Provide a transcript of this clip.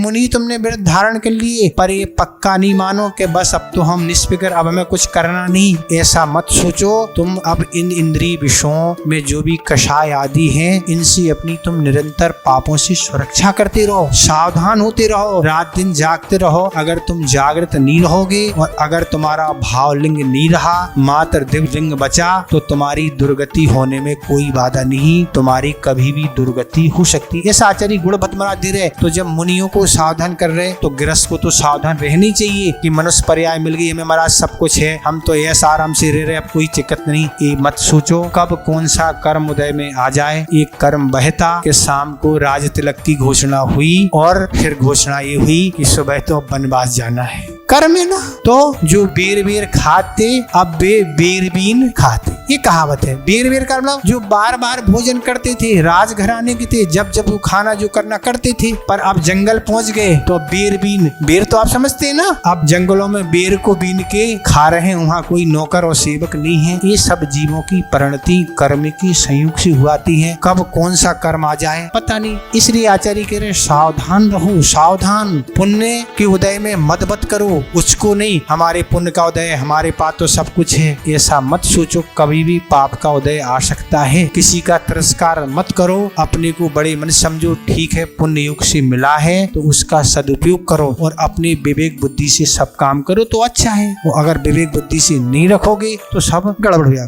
मुनि तुमने व्रत धारण कर लिए, पर ये पक्का नहीं मानो कि बस अब तो हम निष्फिकर, अब हमें कुछ करना नहीं, ऐसा मत सोचो। तुम अब इन इंद्रिय विषयों में जो भी कषाय आदि हैं, इनसे अपनी तुम निरंतर पापों से सुरक्षा करते रहो, सावधान होते रहो, रात दिन जागते रहो। अगर तुम जागृत नहीं रहोगे और अगर तुम्हारा भावलिंग नहीं रहा, मात्र दिव्यलिंग बचा, तो तुम्हारी दुर्गति होने में कोई बाधा नहीं, तुम्हारी कभी भी दुर्गति हो सकती है। ऐसा आचार्य गुणवत महाराज दे रहे। तो जब मुनियों को सावधान कर रहे, तो गृहस्थ को तो सावधान रहनी चाहिए कि मनुष्य पर्याय मिल गई हमें महाराज, सब कुछ है, हम तो ऐसा आराम से रह रहे, अब कोई दिक्कत नहीं। ये मत सोचो कब कौन सा कर्म उदय में आ जाए। एक कर्म बहता कि शाम को राज तिलक की घोषणा हुई और फिर घोषणा ये हुई कि सुबह तो वनवास जाना है। कर्म है ना, तो जो बेर बेर खाते अब वे बेरबीन खाते, ये कहावत है। बेर बेर का मतलब जो बार बार भोजन करते थे, राजघराने के थे, जब जब वो खाना जो करना करते थे, पर अब जंगल पहुंच गए तो बेरबीन, बेर तो आप समझते हैं ना, अब जंगलों में बेर को बीन के खा रहे हैं, वहाँ कोई नौकर और सेवक नहीं है। ये सब जीवों की परिणति कर्म की संयोग से हुआती है, कब कौन सा कर्म आ जाए पता नहीं। इसलिए आचार्य कह रहे सावधान रहो, सावधान, पुण्य के उदय में मत करो, उसको नहीं, हमारे पुण्य का उदय, हमारे पास तो सब कुछ है, ऐसा मत सोचो। कभी भी पाप का उदय आ सकता है। किसी का तिरस्कार मत करो, अपने को बड़े मन समझो, ठीक है पुण्य युग से मिला है तो उसका सदुपयोग करो और अपने विवेक बुद्धि से सब काम करो तो अच्छा है। वो अगर विवेक बुद्धि से नहीं रखोगे तो सब गड़बड़ हो जाएगा।